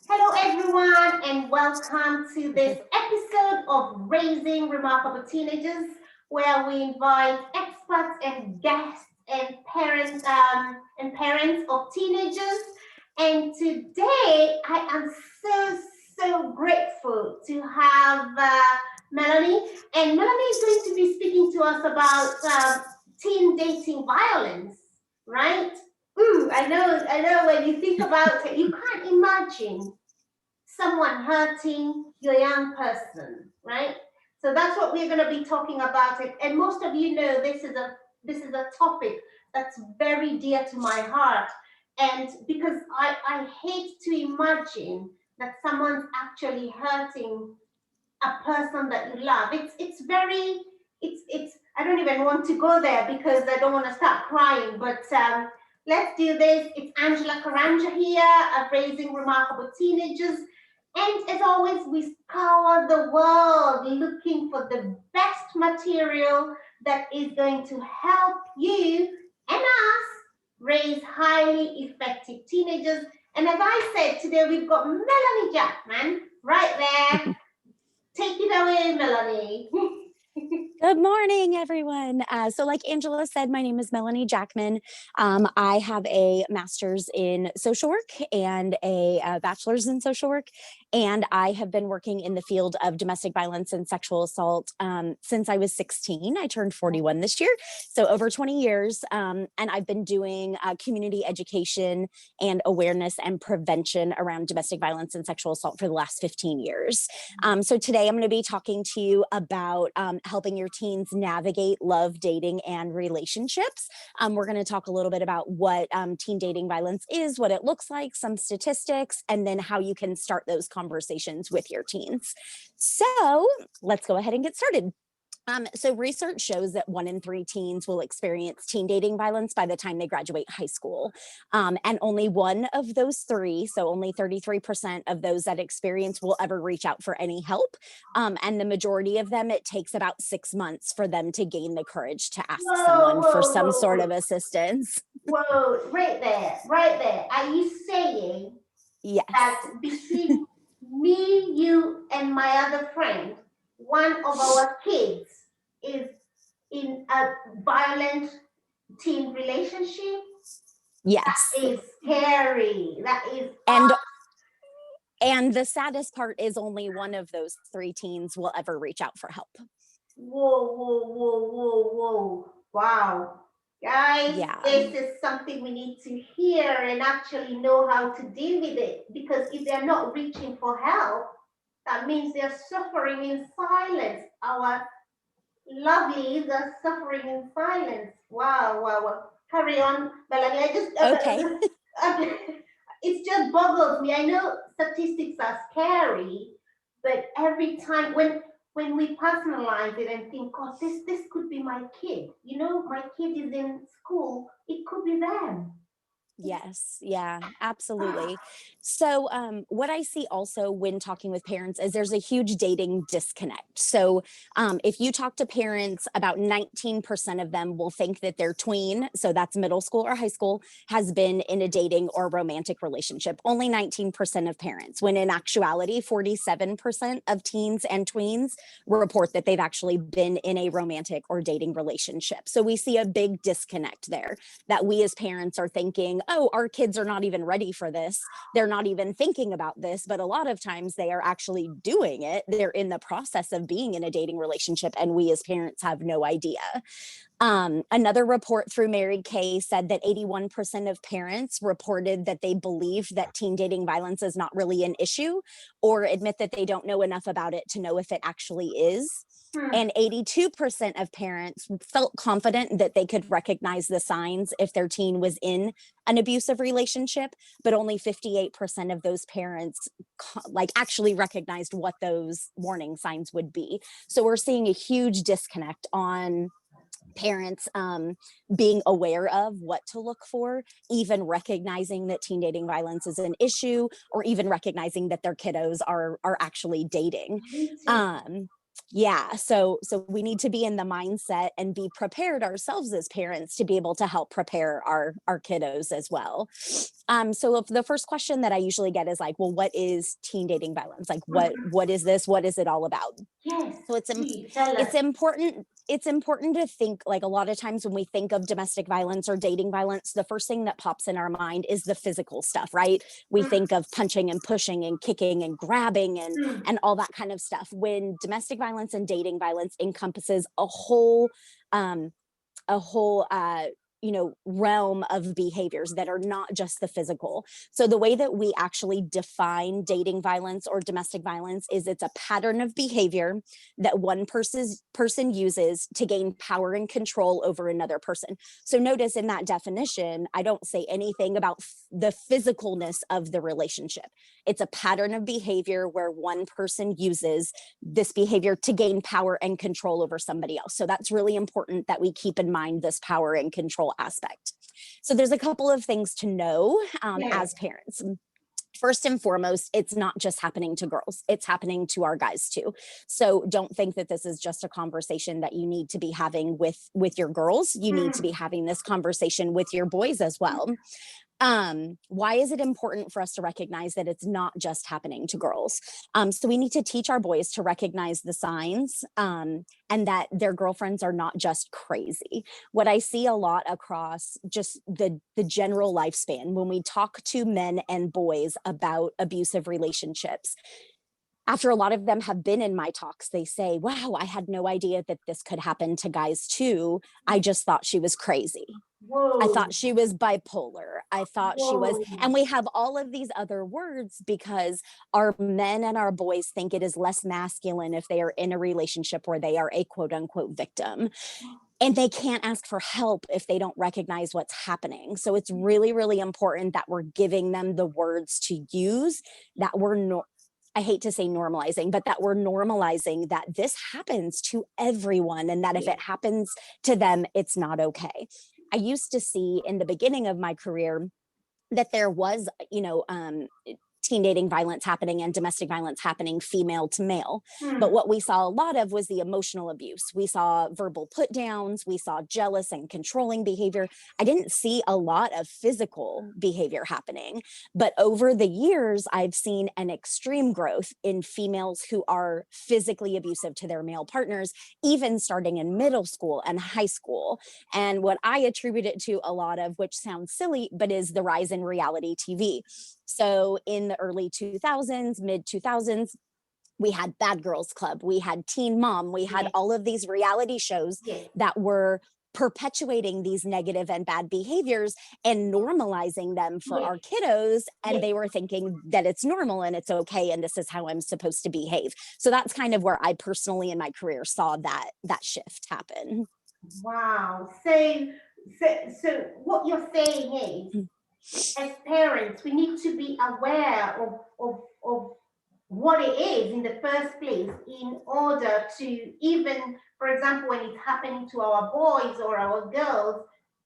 Hello, everyone, and welcome to this episode of Raising Remarkable Teenagers, where we invite experts and guests and parents of teenagers. And today, I am so grateful to have Melanie, and Melanie is going to be speaking to us about teen dating violence, right? I know. When you think about it, you can't imagine someone hurting your young person, right? So that's what we're going to be talking about it. And most of you know this is a topic that's very dear to my heart. And because I hate to imagine that someone's actually hurting a person that you love. It's I don't even want to go there because I don't want to start crying. But let's do this. It's Angela Karanja here of Raising Remarkable Teenagers. And as always, we scour the world looking for the best material that is going to help you and us raise highly effective teenagers. And as I said, today we've got Melanie Jackman right there. Take it away, Melanie. Good morning, everyone. So like Angela said, my name is Melanie Jackman. I have a master's in social work and a bachelor's in social work. And I have been working in the field of domestic violence and sexual assault since I was 16. I turned 41 this year, so over 20 years. And I've been doing community education and awareness and prevention around domestic violence and sexual assault for the last 15 years. So today I'm going to be talking to you about helping your teens navigate love, dating, and relationships. We're going to talk a little bit about what teen dating violence is, what it looks like, some statistics, and then how you can start those conversations with your teens. So let's go ahead and get started. So research shows that 1 in 3 teens will experience teen dating violence by the time they graduate high school. And only one of those 3, so only 33% of those that experience will ever reach out for any help. And the majority of them, it takes about 6 months for them to gain the courage to ask someone for some sort of assistance. Whoa, right there. Are you saying Yes. that between me, you, and my other friend, one of our kids is in a violent teen relationship? Yes. That is scary. That is And the saddest part is only one of those 3 teens will ever reach out for help. Whoa. Wow. Guys, Yeah. This is something we need to hear and actually know how to deal with it. Because if they're not reaching for help, that means they're suffering in silence. Our lovelies are suffering in silence. Wow. Carry on, Melanie. Okay. It just boggles me. I know statistics are scary, but every time when we personalize it and think, God, this could be my kid. You know, my kid is in school. It could be them. Yes. Yeah, absolutely. So what I see also when talking with parents is there's a huge dating disconnect. So if you talk to parents, about 19% of them will think that their tween, so that's middle school or high school, has been in a dating or romantic relationship. Only 19% of parents, when in actuality, 47% of teens and tweens report that they've actually been in a romantic or dating relationship. So we see a big disconnect there, that we as parents are thinking, oh, our kids are not even ready for this. They're not even thinking about this, but a lot of times they are actually doing it. They're in the process of being in a dating relationship, and we as parents have no idea. Another report through Mary Kay said that 81% of parents reported that they believe that teen dating violence is not really an issue, or admit that they don't know enough about it to know if it actually is. And 82% of parents felt confident that they could recognize the signs if their teen was in an abusive relationship, but only 58% of those parents actually recognized what those warning signs would be. So we're seeing a huge disconnect on parents being aware of what to look for, even recognizing that teen dating violence is an issue, or even recognizing that their kiddos are actually dating. Yeah, so we need to be in the mindset and be prepared ourselves as parents to be able to help prepare our kiddos as well. So if the first question that I usually get is like, well, what is teen dating violence? Like, Mhm. what is this? What is it all about? Yes, So please tell it's us. important to think, like, a lot of times when we think of domestic violence or dating violence, the first thing that pops in our mind is the physical stuff, right? We Mm, think of punching and pushing and kicking and grabbing mm, and all that kind of stuff, when domestic violence and dating violence encompasses um a whole realm of behaviors that are not just the physical. So the way that we actually define dating violence or domestic violence is it's a pattern of behavior that one person uses to gain power and control over another person. So notice in that definition, I don't say anything about the physicalness of the relationship. It's a pattern of behavior where one person uses this behavior to gain power and control over somebody else. So that's really important that we keep in mind this power and control aspect. So there's a couple of things to know yes. as parents. First and foremost, it's not just happening to girls, it's happening to our guys too. So don't think that this is just a conversation that you need to be having with your girls. You need to Mm, be having this conversation with your boys as well. Why is it important for us to recognize that it's not just happening to girls? So we need to teach our boys to recognize the signs, and that their girlfriends are not just crazy. What I see a lot across just the general lifespan when we talk to men and boys about abusive relationships, after a lot of them have been in my talks, they say, wow, I had no idea that this could happen to guys too. I just thought she was crazy. I whoa, thought she was bipolar. I thought she was, whoa. and we have all of these other words because our men and our boys think it is less masculine if they are in a relationship where they are a quote unquote victim. And they can't ask for help if they don't recognize what's happening. So it's really, really important that we're giving them the words to use, that I hate to say normalizing, but that we're normalizing that this happens to everyone and that if Yes. it happens to them, it's not okay. I used to see in the beginning of my career that there was, teen dating violence happening and domestic violence happening female to male. But Mm, what we saw a lot of was the emotional abuse. We saw verbal put downs, we saw jealous and controlling behavior. I didn't see a lot of physical behavior happening. But over the years, I've seen an extreme growth in females who are physically abusive to their male partners, even starting in middle school and high school. And what I attribute it to a lot of, which sounds silly, but is the rise in reality TV. So in the early 2000s, mid 2000s, we had Bad Girls Club, we had Teen Mom, we had yes, all of these reality shows yes, that were perpetuating these negative and bad behaviors and normalizing them for yes, our kiddos. And yes. they were thinking that it's normal and it's okay. And this is how I'm supposed to behave. So that's kind of where I personally in my career saw that shift happen. Wow. So what you're saying is, as parents, we need to be aware of what it is in the first place in order to even, for example, when it's happening to our boys or our girls,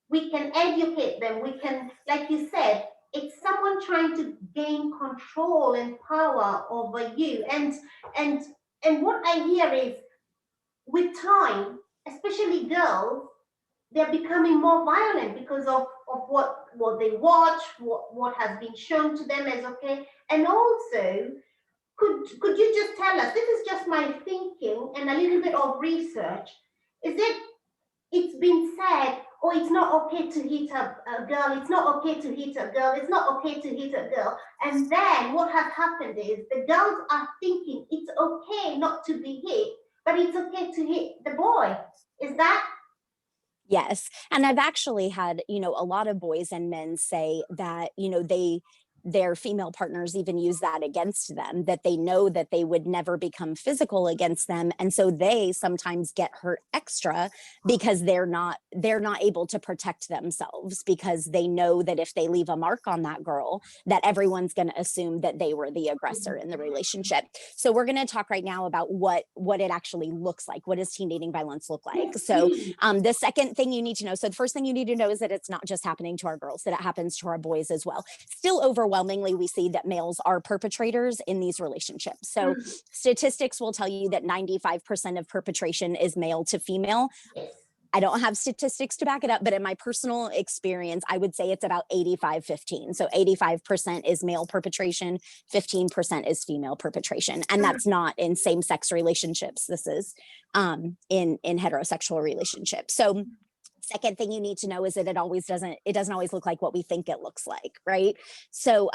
we can educate them. We can, like you said, it's someone trying to gain control and power over you. And and what I hear is with time, especially girls, they're becoming more violent because of what they watch, what has been shown to them as okay. And also, could you just tell us, this is just my thinking and a little bit of research, is it, it's been said, oh, it's not okay to hit a girl, it's not okay to hit a girl, it's not okay to hit a girl. And then what has happened is the girls are thinking it's okay not to be hit, but it's okay to hit the boy. Is that? Yes. And I've actually had, a lot of boys and men say that, their female partners even use that against them, that they know that they would never become physical against them. And so they sometimes get hurt extra because they're not able to protect themselves, because they know that if they leave a mark on that girl, that everyone's going to assume that they were the aggressor in the relationship. So we're going to talk right now about what it actually looks like. What does teen dating violence look like? Yes, So please. the second thing you need to know, so the first thing you need to know is that it's not just happening to our girls, that it happens to our boys as well. Still overwhelmingly, we see that males are perpetrators in these relationships. So statistics will tell you that 95% of perpetration is male to female. Yes. I don't have statistics to back it up, but in my personal experience, I would say it's about 85-15. So 85% is male perpetration, 15% is female perpetration. And that's not in same-sex relationships. This is in heterosexual relationships. So second thing you need to know is that it doesn't always look like what we think it looks like, right? So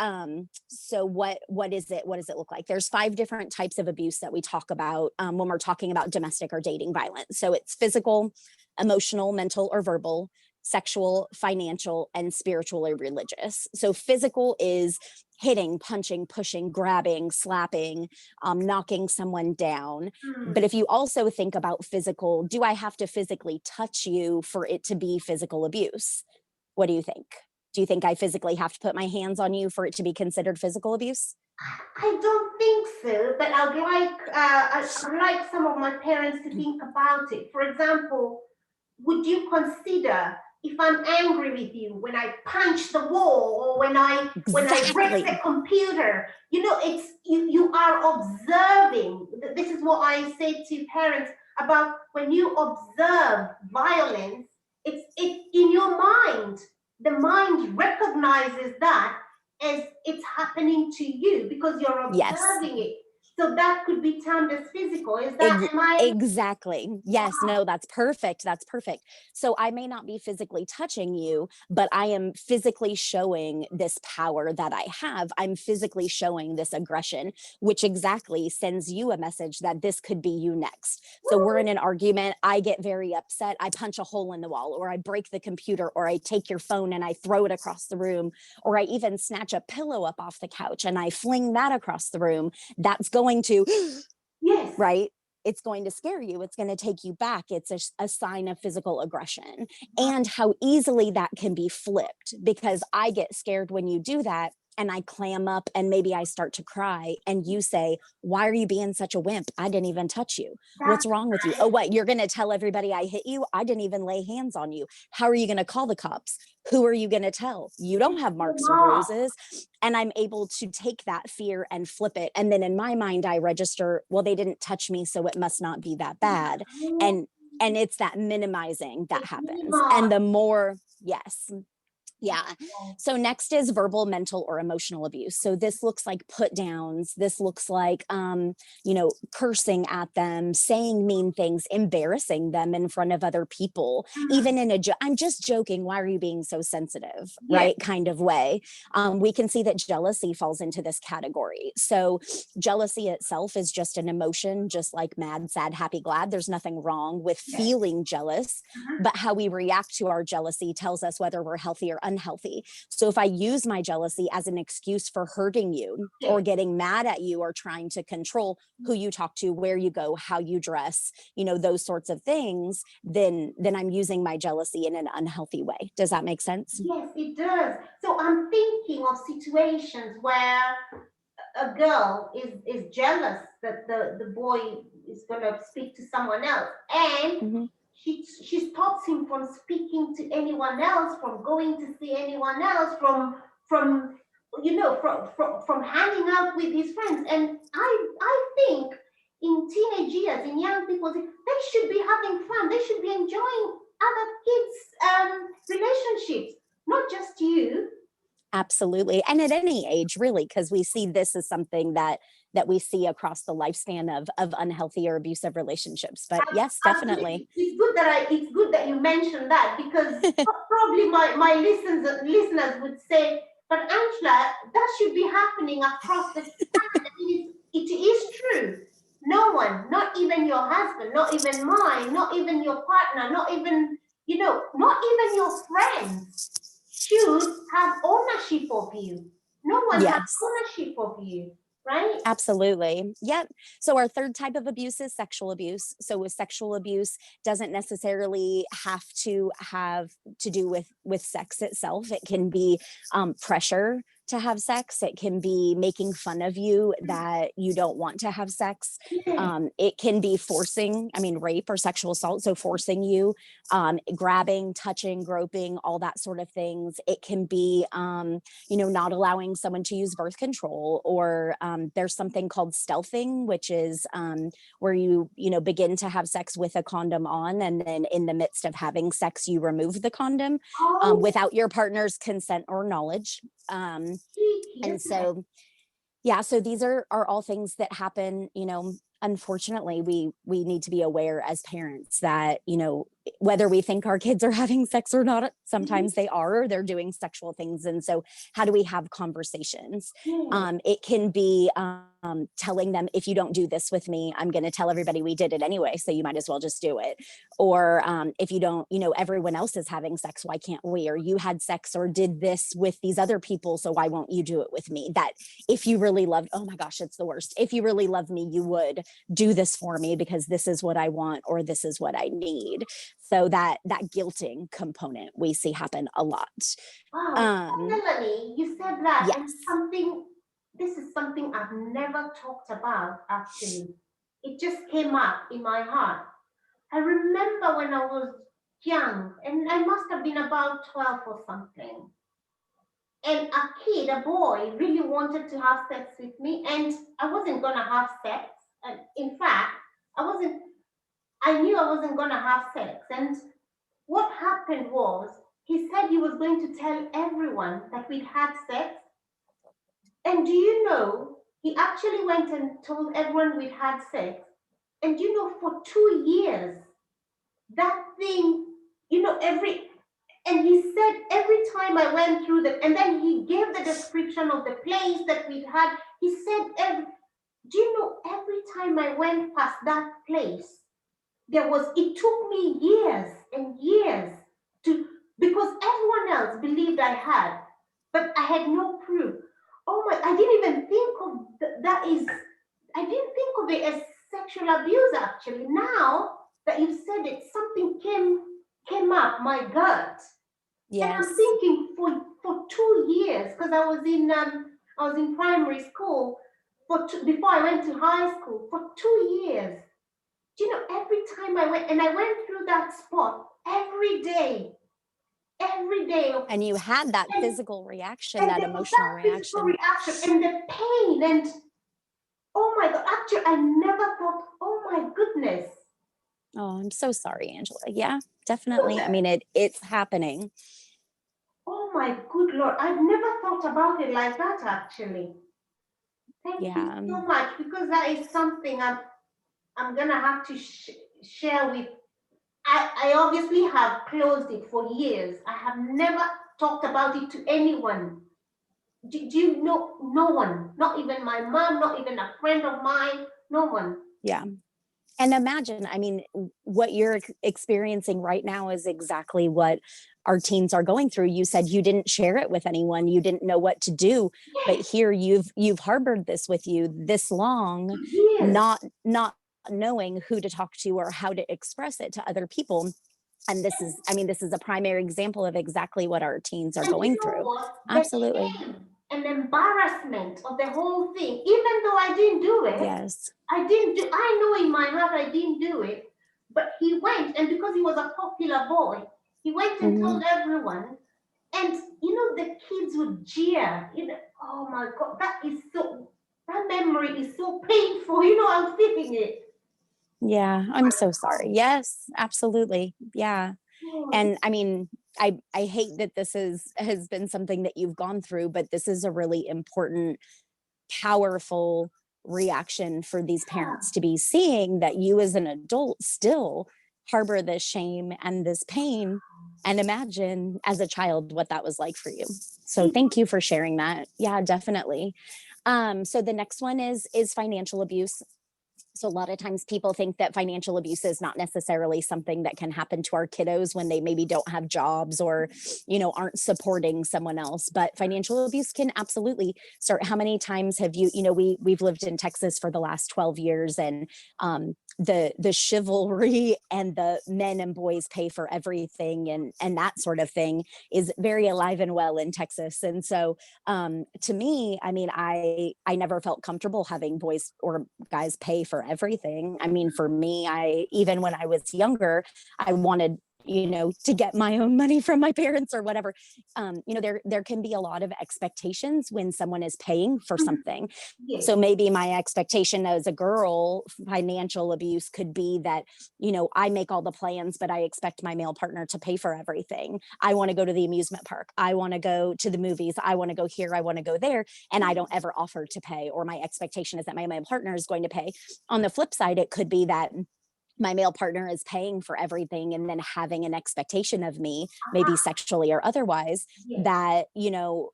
what does it look like? There's 5 different types of abuse that we talk about when we're talking about domestic or dating violence. So it's physical, emotional, mental, or verbal, sexual, financial, and spiritual or religious. So physical is hitting, punching, pushing, grabbing, slapping, knocking someone down. But if you also think about physical, do I have to physically touch you for it to be physical abuse? What do you think? Do you think I physically have to put my hands on you for it to be considered physical abuse? I don't think so, but I'd like some of my parents to think about it. For example, would you consider if I'm angry with you when I punch the wall or when I break the computer? You know, it's you are observing. This is what I say to parents about when you observe violence. It's in your mind. The mind recognizes that as it's happening to you because you're observing it. So that could be termed as physical. Is that exactly? Yes. Wow. No, that's perfect. That's perfect. So I may not be physically touching you, but I am physically showing this power that I have. I'm physically showing this aggression, which exactly sends you a message that this could be you next. So we're in an argument. I get very upset. I punch a hole in the wall, or I break the computer, or I take your phone and I throw it across the room, or I even snatch a pillow up off the couch and I fling that across the room. That's going to, yes, right? It's going to scare you. It's going to take you back. It's a sign of physical aggression, and how easily that can be flipped, because I get scared when you do that and I clam up and maybe I start to cry and you say, why are you being such a wimp? I didn't even touch you. What's wrong with you? Oh, what? You're going to tell everybody I hit you? I didn't even lay hands on you. How are you going to call the cops? Who are you going to tell? You don't have marks or bruises. And I'm able to take that fear and flip it. And then in my mind, I register, well, they didn't touch me, so it must not be that bad. And it's that minimizing that happens. And the more, yes. Yeah. So next is verbal, mental, or emotional abuse. So this looks like put downs. This looks like, cursing at them, saying mean things, embarrassing them in front of other people, even in I'm just joking. Why are you being so sensitive? Right. Kind of way. We can see that jealousy falls into this category. So jealousy itself is just an emotion, just like mad, sad, happy, glad. There's nothing wrong with feeling jealous, but how we react to our jealousy tells us whether we're healthy or unhealthy. So if I use my jealousy as an excuse for hurting you or getting mad at you or trying to control who you talk to, where you go, how you dress, those sorts of things, then I'm using my jealousy in an unhealthy way. Does that make sense? Yes, it does. So I'm thinking of situations where a girl is jealous that the boy is going to speak to someone else, and she stops him from speaking to anyone else, from going to see anyone else, from hanging out with his friends. And I think in teenage years, in young people, they should be having fun. They should be enjoying other kids' relationships, not just you. Absolutely. And at any age, really, because we see this as something that we see across the lifespan of unhealthy or abusive relationships. But yes, definitely. It's good that you mentioned that, because probably my listeners would say, but Angela, that should be happening across the spectrum. It is true. No one, not even your husband, not even mine, not even your partner, not even your friends should have ownership of you. No one has ownership of you, right? Absolutely. Yep. So our third type of abuse is sexual abuse. So with sexual abuse doesn't necessarily have to do with sex itself. It can be pressure to have sex. It can be making fun of you that you don't want to have sex. Yeah. It can be forcing, I mean, rape or sexual assault. So forcing you, grabbing, touching, groping, all that sort of things. It can be, not allowing someone to use birth control, or there's something called stealthing, which is where you begin to have sex with a condom on, and then in the midst of having sex, you remove the condom Oh, without your partner's consent or knowledge. cheeky, And isn't it? so, yeah, so these are all things that happen. Unfortunately, we need to be aware as parents that, whether we think our kids are having sex or not, Mhm. sometimes they are, or they're doing sexual things. And so how do we have conversations? Yeah. It can be telling them, if you don't do this with me, I'm going to tell everybody we did it anyway, so you might as well just do it. Or if you don't, everyone else is having sex, why can't we? Or you had sex or did this with these other people, so why won't you do it with me? That if you really loved, oh my gosh, it's the worst. If you really love me, you would do this for me, because this is what I want, or this is what I need. So that guilting component we see happen a lot. Wow. um Melanie, you said that, and yes. this is something I've never talked about actually. It just came up in my heart. I remember when I was young, and I must have been about 12 or something. And a boy, really wanted to have sex with me, and I wasn't gonna have sex. And in fact, I knew I wasn't gonna have sex. And what happened was, he said he was going to tell everyone that we'd had sex. And do you know, he actually went and told everyone we'd had sex. And you know, for 2 years, that thing, and he said every time I went through and then he gave the description of the place that we'd had. He said, do you know, every time I went past that place, it took me years and years to, because everyone else believed I had, but I had no proof. Oh my, I didn't even think of I didn't think of it as sexual abuse actually. Now that you've said it, something came up my gut. And I'm Yes. thinking, for 2 years, because I was in primary school before I went to high school, for 2 years. Do you know, every time I went through that spot every day of, And you had that and, physical reaction, and that there was emotional that physical reaction. reaction and the pain, and oh my God, actually I never thought, oh my goodness. Oh, I'm so sorry, Angela. Yeah, So definitely. I that, mean, it's happening. oh my good Lord, I've never thought about it like that actually. Thank you Yeah. so much, because that is something I'm gonna have to share with. I obviously have closed it for years. I have never talked about it to anyone. Do you know? No one, not even my mom, not even a friend of mine, no one. Yeah. And imagine, I mean, what you're experiencing right now is exactly what our teens are going through. You said you didn't share it with anyone, you didn't know what to do, but Yes, here you've harbored this with you this long, years. not knowing who to talk to or how to express it to other people. And this is, I mean, this is a primary example of exactly what our teens are And you going know through. what? The Absolutely. shame and embarrassment of the whole thing, even though I didn't do it, Yes. I know in my heart I didn't do it, but he went, and because he was a popular boy, he went and told Mhm. everyone. And you know, the kids would jeer. Oh my God, that memory is so painful. I'm feeling it. Yeah, I'm so sorry. Yes, absolutely. Yeah. Oh, And I mean, I hate that this has been something that you've gone through, but this is a really important, powerful reaction for these parents to be seeing, that you as an adult still harbor this shame and this pain, and imagine as a child what that was like for you. So it, thank you for sharing that. Yeah, definitely. So the next one is financial abuse. So a lot of times people think that financial abuse is not necessarily something that can happen to our kiddos when they maybe don't have jobs or, aren't supporting someone else. But financial abuse can absolutely start. How many times have you, we've lived in Texas for the last 12 years, and the chivalry and the men and boys pay for everything and that sort of thing is very alive and well in Texas. And so to me, I mean, I never felt comfortable having boys or guys pay for everything. I mean, for me, even when I was younger, I wanted to get my own money from my parents or whatever. There can be a lot of expectations when someone is paying for something. Yes. So maybe my expectation as a girl, financial abuse could be that, I make all the plans, but I expect my male partner to pay for everything. I want to go to the amusement park. I want to go to the movies. I want to go here. I want to go there. And I don't ever offer to pay, or my expectation is that my male partner is going to pay. On the flip side, it could be that my male partner is paying for everything and then having an expectation of me, maybe sexually or otherwise, Yes. that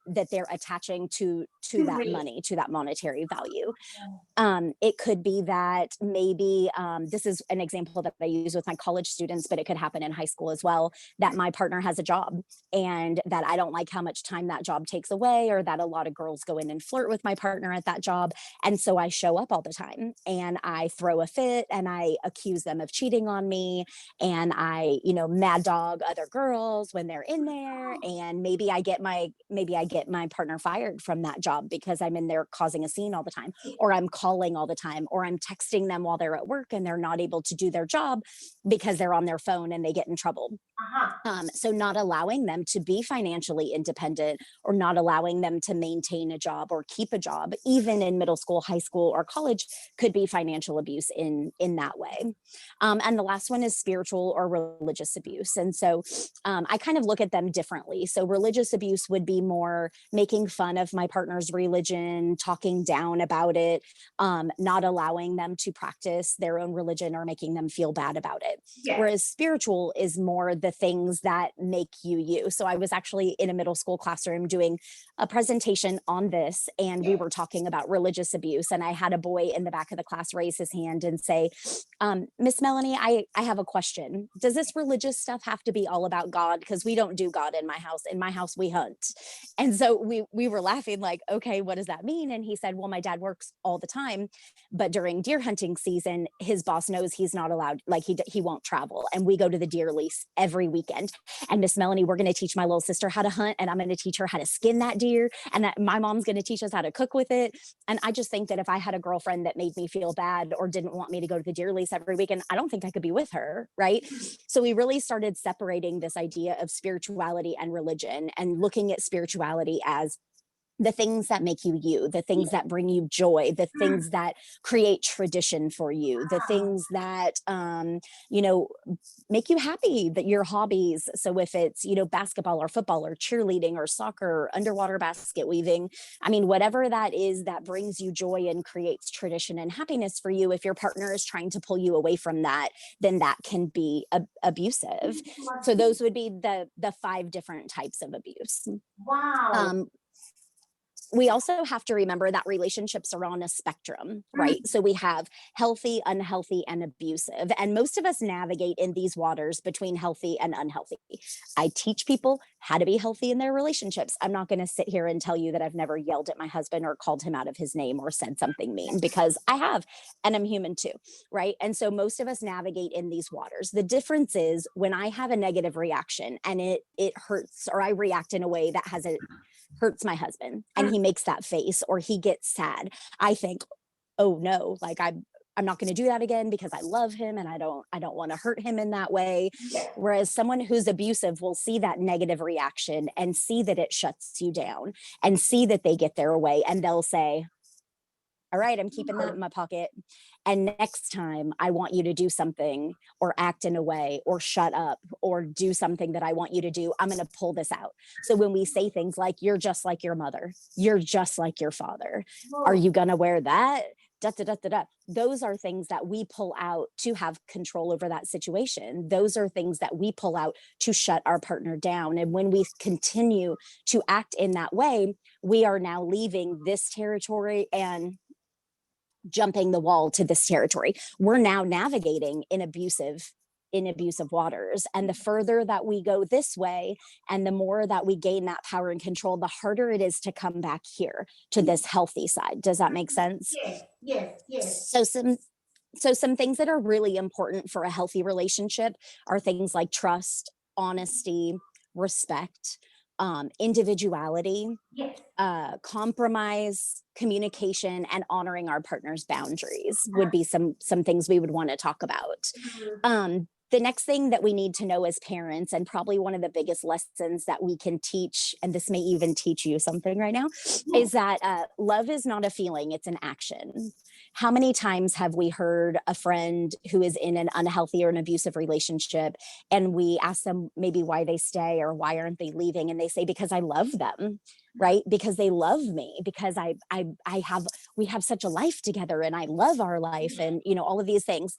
that they're attaching to that Real. money, to that monetary value. It could be that maybe this is an example that I use with my college students, but it could happen in high school as well, that my partner has a job and that I don't like how much time that job takes away, or that a lot of girls go in and flirt with my partner at that job. And so I show up all the time and I throw a fit and I accuse them of cheating on me, and I, mad dog other girls when they're in there, and maybe I get my partner fired from that job because I'm in there causing a scene all the time, or I'm calling all the time, or I'm texting them while they're at work and they're not able to do their job because they're on their phone and they get in trouble. So not allowing them to be financially independent, or not allowing them to maintain a job or keep a job, even in middle school, high school, or college, could be financial abuse in that way. And the last one is spiritual or religious abuse. And so I kind of look at them differently. So religious abuse would be more making fun of my partner's religion, talking down about it, not allowing them to practice their own religion or making them feel bad about it. Yes. Whereas spiritual is more the things that make you you. So I was actually in a middle school classroom doing a presentation on this, and we were talking about religious abuse. And I had a boy in the back of the class raise his hand and say, Miss Melanie, I have a question. Does this religious stuff have to be all about God? Because we don't do God in my house. In my house, we hunt. And so we were laughing like, okay, what does that mean? And he said, well, my dad works all the time, but during deer hunting season, his boss knows he's not allowed, like he won't travel. And we go to the deer lease every weekend. And Miss Melanie, we're going to teach my little sister how to hunt, and I'm going to teach her how to skin that deer, and that my mom's going to teach us how to cook with it. And I just think that if I had a girlfriend that made me feel bad or didn't want me to go to the deer lease every weekend, I don't think I could be with her, right? So we really started separating this idea of spirituality and religion, and looking at spirituality as the things that make you you, the things that bring you joy, the things that create tradition for you, the things that make you happy, that your hobbies. So if it's basketball or football or cheerleading or soccer or underwater basket weaving, I mean, whatever that is that brings you joy and creates tradition and happiness for you, if your partner is trying to pull you away from that, then that can be abusive. So those would be the 5 different types of abuse. Wow. We also have to remember that relationships are on a spectrum, right? So we have healthy, unhealthy, and abusive. And most of us navigate in these waters between healthy and unhealthy. I teach people how to be healthy in their relationships. I'm not going to sit here and tell you that I've never yelled at my husband or called him out of his name or said something mean, because I have, and I'm human too, right? And so most of us navigate in these waters. The difference is when I have a negative reaction and it hurts, or I react in a way that hurts my husband, and he makes that face or he gets sad, I think, oh no, like I'm not going to do that again because I love him and I don't want to hurt him in that way. Whereas someone who's abusive will see that negative reaction and see that it shuts you down and see that they get their way, and they'll say, all right, I'm keeping that in my pocket. And next time I want you to do something or act in a way or shut up or do something that I want you to do, I'm going to pull this out. So when we say things like, you're just like your mother, you're just like your father, are you going to wear that? Da, da, da, da, da. Those are things that we pull out to have control over that situation. Those are things that we pull out to shut our partner down. And when we continue to act in that way, we are now leaving this territory and jumping the wall to this territory. We're now navigating in abusive waters. And the further that we go this way and the more that we gain that power and control, the harder it is to come back here to this healthy side. Does that make sense? Yes, yes, yes. So some things that are really important for a healthy relationship are things like trust, honesty, respect, individuality, Yes. compromise, communication, and honoring our partner's boundaries would be some things we would want to talk about. The next thing that we need to know as parents, and probably one of the biggest lessons that we can teach, and this may even teach you something right now, is that love is not a feeling, it's an action. How many times have we heard a friend who is in an unhealthy or an abusive relationship, and we ask them maybe why they stay or why aren't they leaving, and they say, because I love them, right? Because they love me, because we have such a life together and I love our life, and all of these things.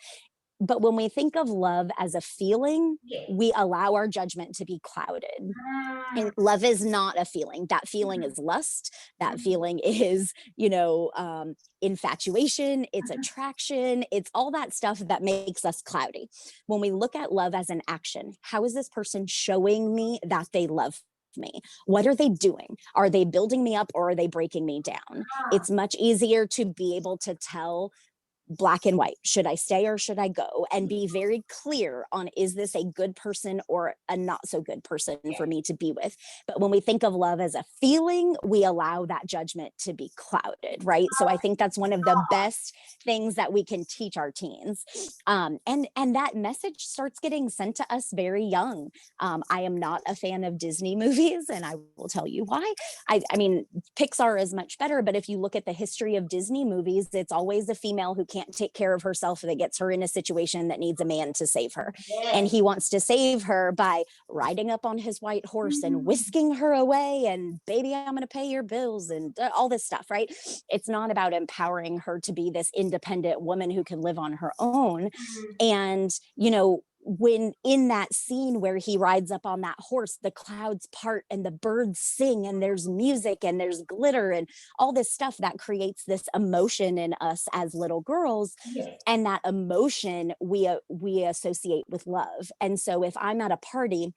But when we think of love as a feeling, Yes. we allow our judgment to be clouded. And love is not a feeling. That feeling is lust. That feeling is, infatuation. It's attraction. It's all that stuff that makes us cloudy. When we look at love as an action, how is this person showing me that they love me? What are they doing? Are they building me up or are they breaking me down? It's much easier to be able to tell black and white. Should I stay or should I go? And be very clear on, is this a good person or a not so good person for me to be with? But when we think of love as a feeling, we allow that judgment to be clouded, right? So I think that's one of the best things that we can teach our teens. And that message starts getting sent to us very young. I am not a fan of Disney movies, and I will tell you why. I mean, Pixar is much better, but if you look at the history of Disney movies, it's always a female who can't take care of herself that gets her in a situation that needs a man to save her. And he wants to save her by riding up on his white horse and whisking her away and, baby, I'm going to pay your bills and all this stuff, right? It's not about empowering her to be this independent woman who can live on her own. And, when in that scene where he rides up on that horse, the clouds part and the birds sing and there's music and there's glitter and all this stuff that creates this emotion in us as little girls. And that emotion we associate with love. And so if I'm at a party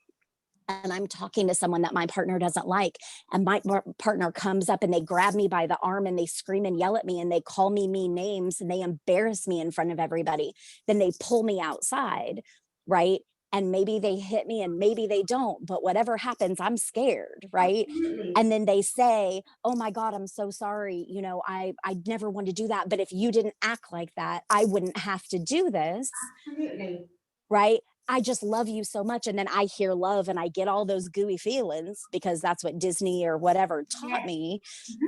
and I'm talking to someone that my partner doesn't like, and my partner comes up and they grab me by the arm and they scream and yell at me and they call me mean names and they embarrass me in front of everybody, then they pull me outside, right? And maybe they hit me and maybe they don't, but whatever happens, I'm scared, right? And then they say, oh my God, I'm so sorry. I never want to do that. But if you didn't act like that, I wouldn't have to do this. Absolutely. Right? I just love you so much. And then I hear love and I get all those gooey feelings because that's what Disney or whatever taught me.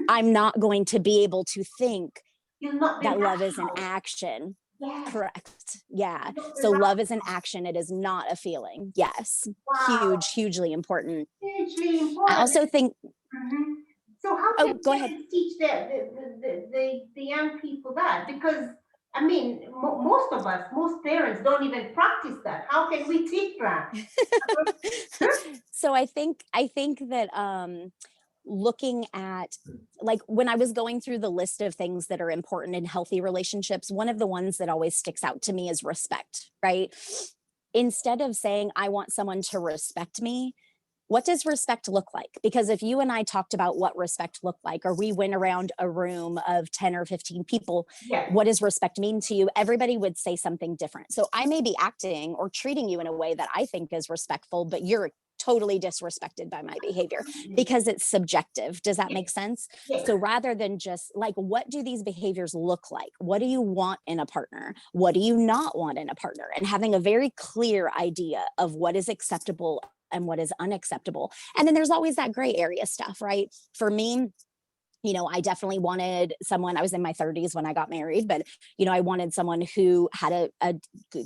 I'm not going to be able to think that love is an action. Correct. Yeah. So love is an action. It is not a feeling. Yes. Wow. Hugely important. Hugely important. I also think. So how can go ahead. teach the young people that? Because I mean, most of us, most parents don't even practice that. How can we teach that? So I think that looking at, like, when I was going through the list of things that are important in healthy relationships, one of the ones that always sticks out to me is respect, right? Instead of saying, I want someone to respect me, what does respect look like? Because if you and I talked about what respect looked like, or we went around a room of 10 or 15 people, what does respect mean to you? Everybody would say something different. So I may be acting or treating you in a way that I think is respectful, but you're totally disrespected by my behavior because it's subjective. Does that make sense? So rather than just like, what do these behaviors look like? What do you want in a partner? What do you not want in a partner? And having a very clear idea of what is acceptable and what is unacceptable. And then there's always that gray area stuff, right? For me, I definitely wanted someone. I was in my 30s when I got married, but, I wanted someone who had a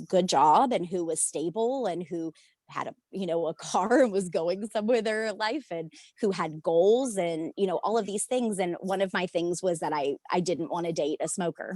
good job and who was stable and who had a car and was going somewhere in their life and who had goals and, all of these things. And one of my things was that I didn't want to date a smoker.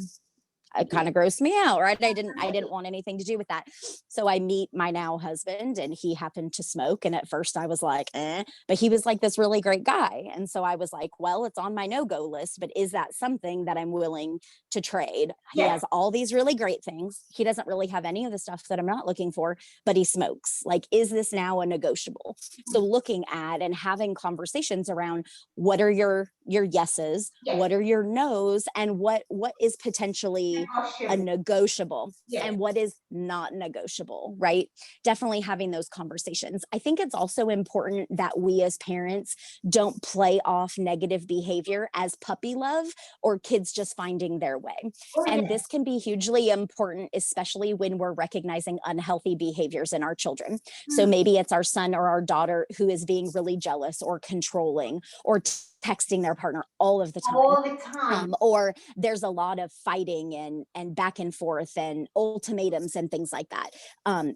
it kind of grossed me out, right? I didn't want anything to do with that. So I meet my now husband, and he happened to smoke. And at first I was like, but he was like this really great guy. And so I was like, well, it's on my no-go list, but is that something that I'm willing to trade? He Yes. has all these really great things. He doesn't really have any of the stuff that I'm not looking for, but he smokes. Like, is this now a negotiable? So looking at and having conversations around what are your yeses, Yes. what are your nos, and what is potentially a negotiable and what is not negotiable, right? Definitely having those conversations. I think it's also important that we as parents don't play off negative behavior as puppy love or kids just finding their way. And this can be hugely important, especially when we're recognizing unhealthy behaviors in our children. So maybe it's our son or our daughter who is being really jealous or controlling or texting their partner all of the time. Or there's a lot of fighting and back and forth and ultimatums and things like that.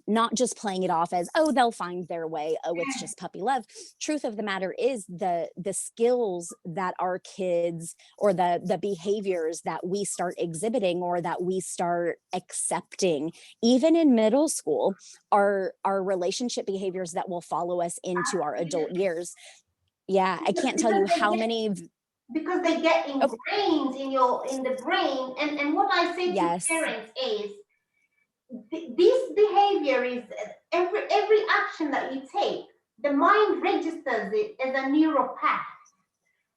Not just playing it off as, oh, they'll find their way. Oh, it's just puppy love. Truth of the matter is the skills that our kids or the behaviors that we start exhibiting or that we start accepting, even in middle school, are relationship behaviors that will follow us into our adult years. Yeah, I can't tell you how many, because they get ingrained in the brain. And what I say to parents is, this behavior is every action that you take, the mind registers it as a neural path,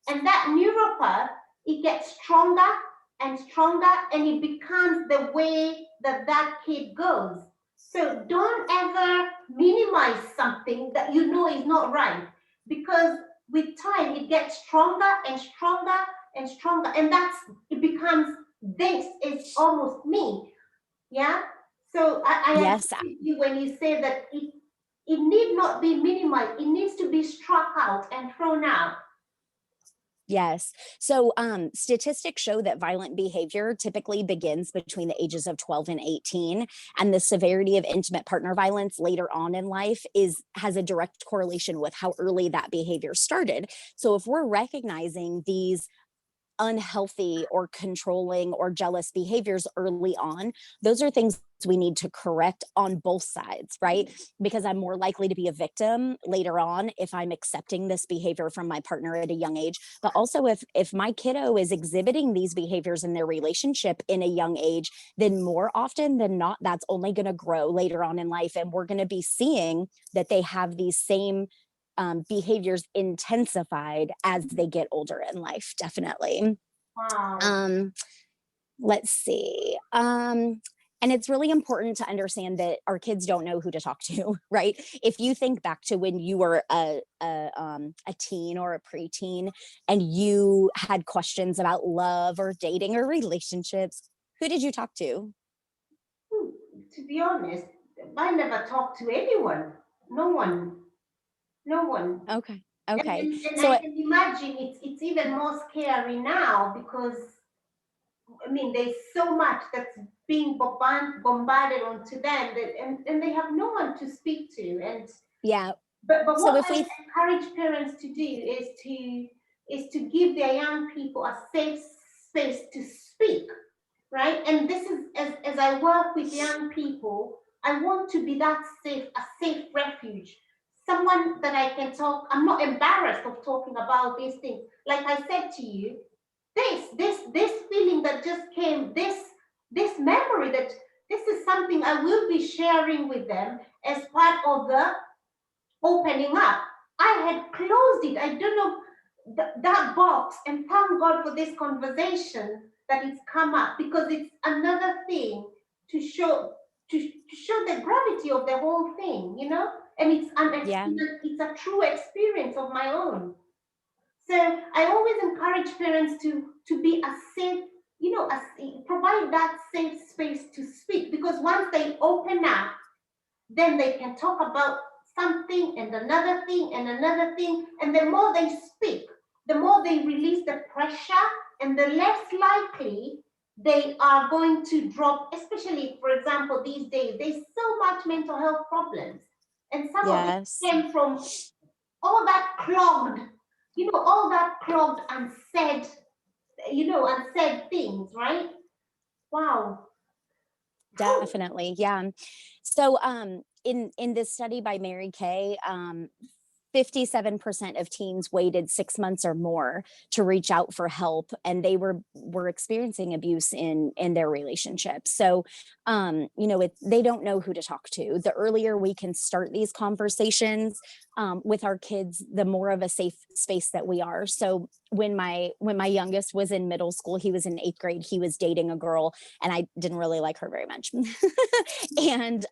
and that neural path, it gets stronger and stronger, and it becomes the way that kid goes. So don't ever minimize something that you know is not right, because with time it gets stronger and stronger and stronger, and it becomes, this is almost me. Yeah. So I agree with you when you say that it need not be minimized, it needs to be struck out and thrown out. Yes. So statistics show that violent behavior typically begins between the ages of 12 and 18. And the severity of intimate partner violence later on in life has a direct correlation with how early that behavior started. So if we're recognizing these unhealthy or controlling or jealous behaviors early on, those are things we need to correct on both sides, right? Because I'm more likely to be a victim later on if I'm accepting this behavior from my partner at a young age. But also if my kiddo is exhibiting these behaviors in their relationship in a young age, then more often than not, that's only going to grow later on in life. And we're going to be seeing that they have these same behaviors intensified as they get older in life, definitely. Wow. Let's see. And it's really important to understand that our kids don't know who to talk to, right? If you think back to when you were a teen or a preteen and you had questions about love or dating or relationships, who did you talk to? To be honest, I never talked to anyone. No one. No one. Okay. And, Okay. and, and So I can imagine it's even more scary now, because I mean there's so much that's being bombarded onto them, and they have no one to speak to. And yeah. but So what if I we encourage parents to do is to give their young people a safe space to speak, right? And this is, as I work with young people, I want to be that a safe refuge, someone that I can talk. I'm not embarrassed of talking about these things. Like I said to you, this feeling that just came, this memory, that this is something I will be sharing with them as part of the opening up. I had closed it. I don't know that box, and thank God for this conversation that it's come up, because it's another thing to show to show the gravity of the whole thing, and it's yeah. it's a true experience of my own. So I always encourage parents to be a safe, provide that safe space to speak, because once they open up, then they can talk about something and another thing and another thing. And the more they speak, the more they release the pressure, and the less likely they are going to drop, especially, for example, these days, there's so much mental health problems. And some of it Yes. came from all that clogged, all that clogged and said, unsaid things, right? Wow. Whew. Definitely, yeah. So, in this study by Mary Kay, 57% of teens waited 6 months or more to reach out for help, and they were experiencing abuse in their relationships. So, they don't know who to talk to. The earlier we can start these conversations with our kids, the more of a safe space that we are. So when my youngest was in middle school, he was in 8th grade. He was dating a girl, and I didn't really like her very much. and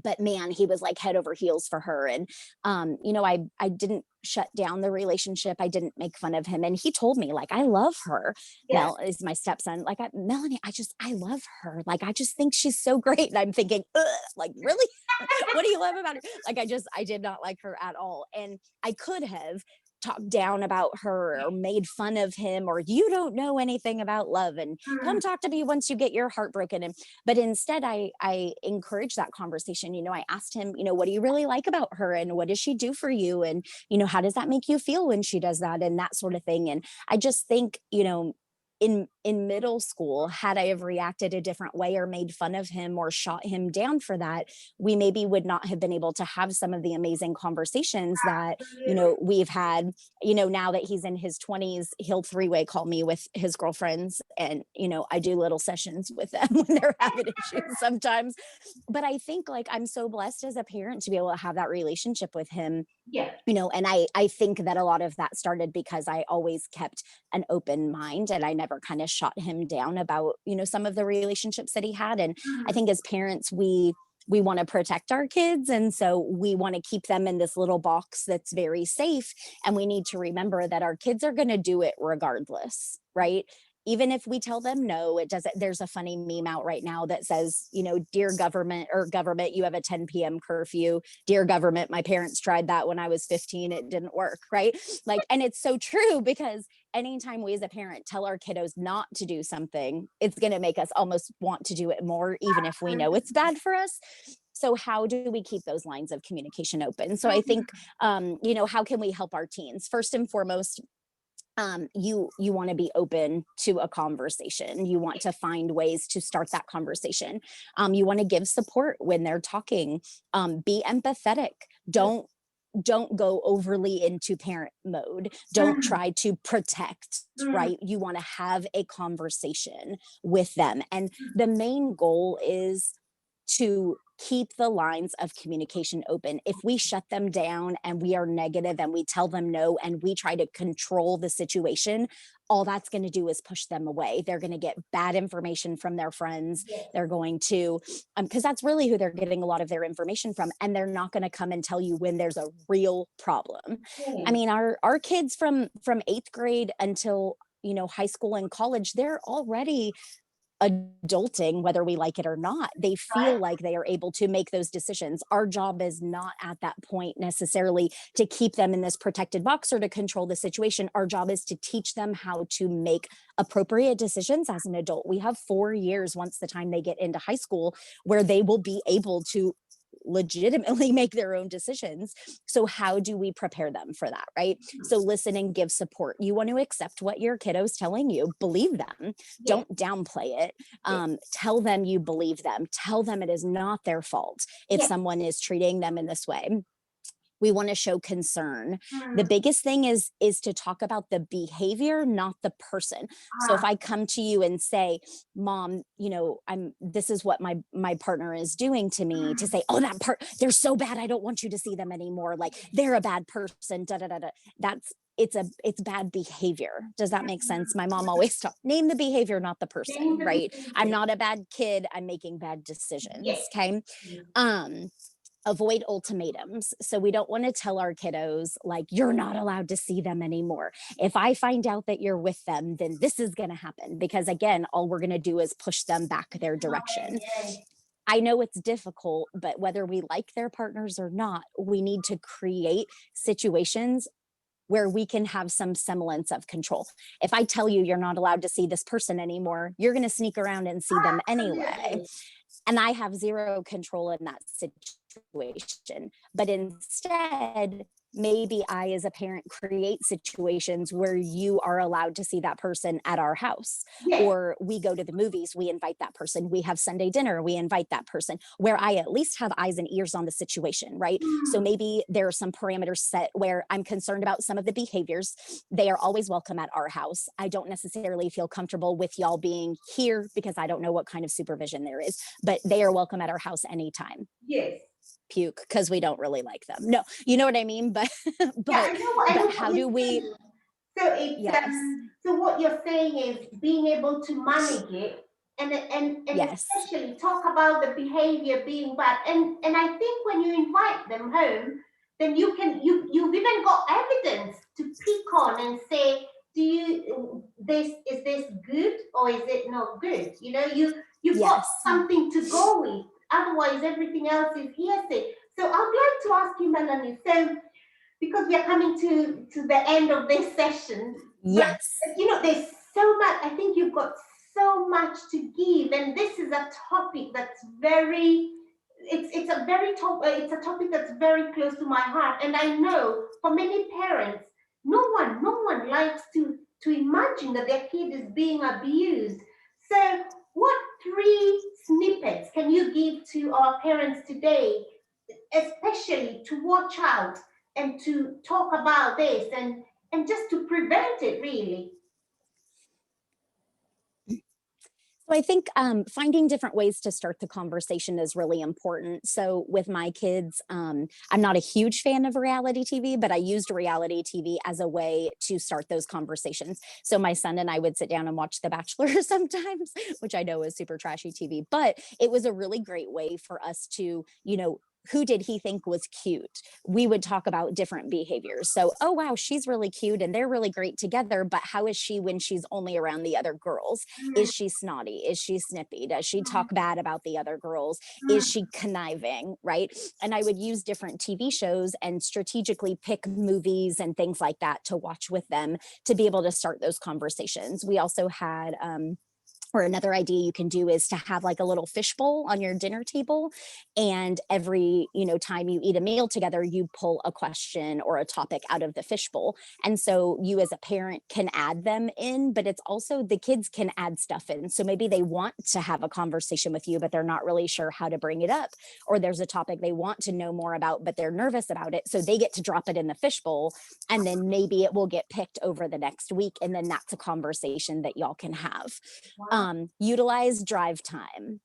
but man, he was like head over heels for her. And I didn't shut down the relationship. I didn't make fun of him. And he told me, like, I love her. Yes. Mel is my stepson. Like, Melanie, I love her. Like, I just think she's so great. And I'm thinking, ugh, like, really? What do you love about her? Like, I did not like her at all. And I could have talked down about her or made fun of him, or you don't know anything about love, and come Mm, talk to me once you get your heart broken. And but instead, I encouraged that conversation. I asked him, what do you really like about her, and what does she do for you, and how does that make you feel when she does that, and that sort of thing. And I just think, in middle school, had I have reacted a different way or made fun of him or shot him down for that, we maybe would not have been able to have some of the amazing conversations that absolutely. we've had. Now that he's in his 20s, he'll three-way call me with his girlfriends, and I do little sessions with them when they're having issues sometimes. But I think, like, I'm so blessed as a parent to be able to have that relationship with him. Yeah. And I think that a lot of that started because I always kept an open mind, and I never kind of shot him down about some of the relationships that he had. And I Mm, think as parents, we want to protect our kids, and so we want to keep them in this little box that's very safe. And we need to remember that our kids are going to do it regardless, right? Even if we tell them no, it doesn't. There's a funny meme out right now that says, dear government, or government, you have a 10 p.m. curfew. Dear government, my parents tried that when I was 15. It didn't work, right? Like, and it's so true, because anytime we as a parent tell our kiddos not to do something, it's going to make us almost want to do it more, even if we know it's bad for us. So how do we keep those lines of communication open? So I think, how can we help our teens? First and foremost, you want to be open to a conversation. You want to find ways to start that conversation. You want to give support when they're talking. Be empathetic. Don't go overly into parent mode. Don't mm, try to protect, mm, right? You want to have a conversation with them. And the main goal is to keep the lines of communication open. If we shut them down and we are negative and we tell them no and we try to control the situation, all that's going to do is push them away. They're going to get bad information from their friends. yes. They're going to, because that's really who they're getting a lot of their information from. And they're not going to come and tell you when there's a real problem. I Okay. mean, our kids from 8th grade until high school and college, they're already adulting, whether we like it or not. They feel Right. like they are able to make those decisions. Our job is not at that point necessarily to keep them in this protected box or to control the situation. Our job is to teach them how to make appropriate decisions as an adult. We have 4 years once the time they get into high school where they will be able to legitimately make their own decisions. So how do we prepare them for that, right? So listen and give support. You want to accept what your kiddo's telling you, believe them, Yes. don't downplay it. Yes. Tell them you believe them, tell them it is not their fault if Yes. someone is treating them in this way. We want to show concern. The Mm, biggest thing is to talk about the behavior, not the person. So if ah, I come to you and say, mom, this is what my partner is doing to me, to mm, say, oh, that part, they're so bad, I don't want you to see them anymore, like they're a bad person, da da da da. It's bad behavior. Does that make sense? My mom always taught, name the behavior, not the name person, the right? I'm behavior. not a bad kid, I'm making bad decisions. Yes. Okay. um Avoid ultimatums. So we don't want to tell our kiddos, like, you're not allowed to see them anymore. If I find out that you're with them, then this is going to happen. Because again, all we're going to do is push them back their direction. Yes. I know it's difficult, but whether we like their partners or not, we need to create situations where we can have some semblance of control. If I tell you you're not allowed to see this person anymore, you're going to sneak around and see them anyway. Absolutely. And I have zero control in that situation. But instead, maybe I, as a parent, create situations where you are allowed to see that person at our house, Yes. or we go to the movies, we invite that person, we have Sunday dinner, we invite that person, where I at least have eyes and ears on the situation, right? So maybe there are some parameters set where I'm concerned about some of the behaviors. They are always welcome at our house. I don't necessarily feel comfortable with y'all being here because I don't know what kind of supervision there is, but they are welcome at our house anytime. Yes. Puke because we don't really like them. No, you know what I mean? But Yeah, I know how what do you're we? saying. So it's Yes. so what you're saying is being able to manage it and Yes. especially talk about the behavior being bad. And I think when you invite them home, then you've even got evidence to pick on and say, do you this is this good or is it not good? You know, you've got Yes. something to go with. Otherwise, everything else is hearsay. So I'd like to ask you, Melanie. So because we are coming to the end of this session, but Yes. you know, there's so much. I think you've got so much to give, and this is a topic that's very. It's a very top. It's a topic that's very close to my heart, and I know for many parents, no one likes to imagine that their kid is being abused. So, what three snippets can you give to our parents today, especially to watch out and to talk about this and just to prevent it really? So I think finding different ways to start the conversation is really important. So with my kids, I'm not a huge fan of reality TV, but I used reality TV as a way to start those conversations. So my son and I would sit down and watch The Bachelor sometimes, which I know is super trashy TV, but it was a really great way for us to, who did he think was cute? We would talk about different behaviors. So, oh, wow, she's really cute and they're really great together. But how is she when she's only around the other girls? Is she snotty? Is she snippy? Does she talk bad about the other girls? Is she conniving? Right. And I would use different TV shows and strategically pick movies and things like that to watch with them to be able to start those conversations. We also had, or another idea you can do is to have like a little fishbowl on your dinner table, and every time you eat a meal together, you pull a question or a topic out of the fishbowl, and so you as a parent can add them in, but it's also the kids can add stuff in. So maybe they want to have a conversation with you but they're not really sure how to bring it up, or there's a topic they want to know more about but they're nervous about it, so they get to drop it in the fishbowl, and then maybe it will get picked over the next week, and then that's a conversation that y'all can have. Wow. Utilize drive time.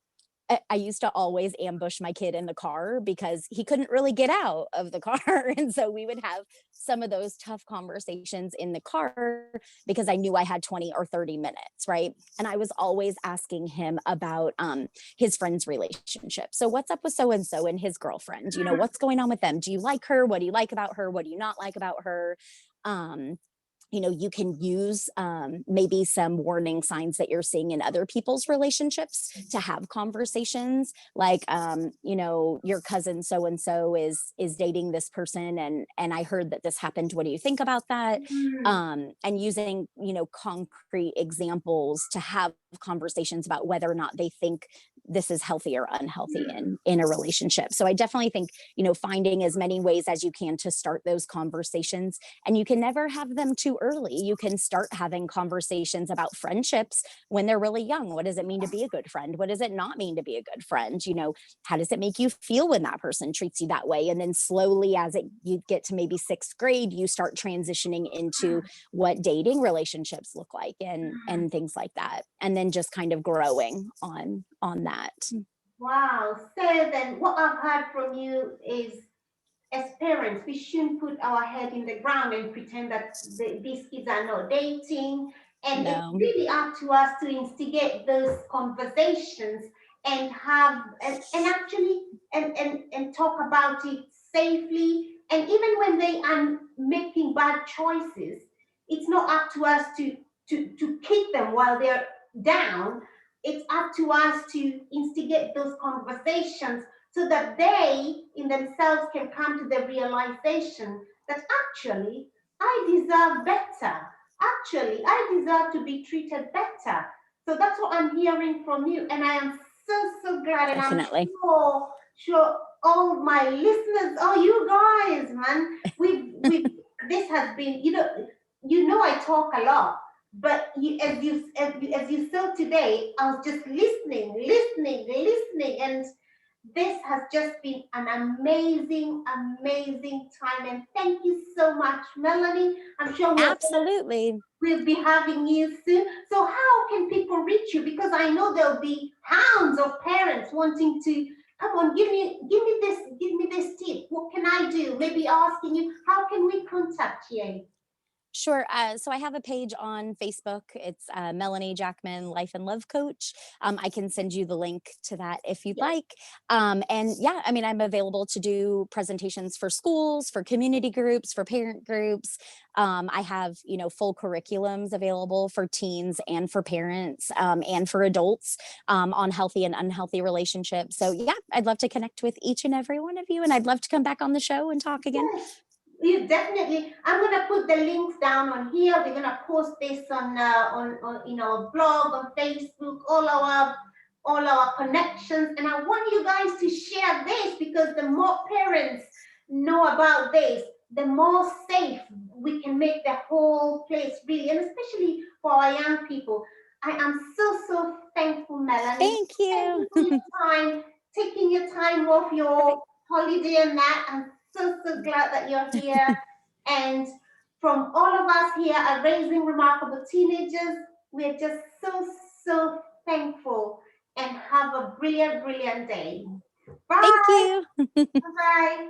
I used to always ambush my kid in the car because he couldn't really get out of the car. And so we would have some of those tough conversations in the car because I knew I had 20 or 30 minutes, right? And I was always asking him about his friend's relationship. So what's up with so-and-so and his girlfriend? What's going on with them? Do you like her? What do you like about her? What do you not like about her? You can use maybe some warning signs that you're seeing in other people's relationships to have conversations like, your cousin so and so is dating this person, and I heard that this happened. What do you think about that? And using concrete examples to have conversations about whether or not they think this is healthy or unhealthy in a relationship. So I definitely think finding as many ways as you can to start those conversations, and you can never have them too early. You can start having conversations about friendships when they're really young. What does it mean to be a good friend? What does it not mean to be a good friend? How does it make you feel when that person treats you that way? And then slowly, as you get to maybe sixth grade, you start transitioning into what dating relationships look like and things like that. And then just kind of growing on that. Wow. So then what I've heard from you is, as parents, we shouldn't put our head in the ground and pretend that these kids are not dating. And it's No. really up to us to instigate those conversations and have and actually and talk about it safely. And even when they are making bad choices, it's not up to us to kick them while they're down. It's up to us to instigate those conversations so that they in themselves can come to the realization that actually I deserve better. Actually, I deserve to be treated better. So that's what I'm hearing from you. And I am so glad. And I'm Definitely. sure all my listeners, oh, you guys, man. We this has been, I talk a lot, but as you saw today, I was just listening, and this has just been an amazing, amazing time. And thank you so much, Melanie. I'm sure Absolutely. we'll be having you soon. So how can people reach you? Because I know there'll be hounds of parents wanting to come on, give me this tip. What can I do? Maybe asking you, how can we contact you? Sure. So I have a page on Facebook. It's Melanie Jackman Life and Love Coach. I can send you the link to that if you'd Yes, like. And yeah, I mean, I'm available to do presentations for schools, for community groups, for parent groups. I have, full curriculums available for teens and for parents and for adults on healthy and unhealthy relationships. So yeah, I'd love to connect with each and every one of you, and I'd love to come back on the show and talk again. yes. You definitely. I'm gonna put the links down on here. We're gonna post this on in our blog, on Facebook, all our connections. And I want you guys to share this, because the more parents know about this, the more safe we can make the whole place, really, and especially for our young people. I am so thankful, Melanie. Thank Thank you. you for your time, taking your time off your Perfect. holiday and that. I'm so glad that you're here. And from all of us here at Raising Remarkable Teenagers, we're just so thankful, and have a brilliant day. Thank Bye. you. Bye.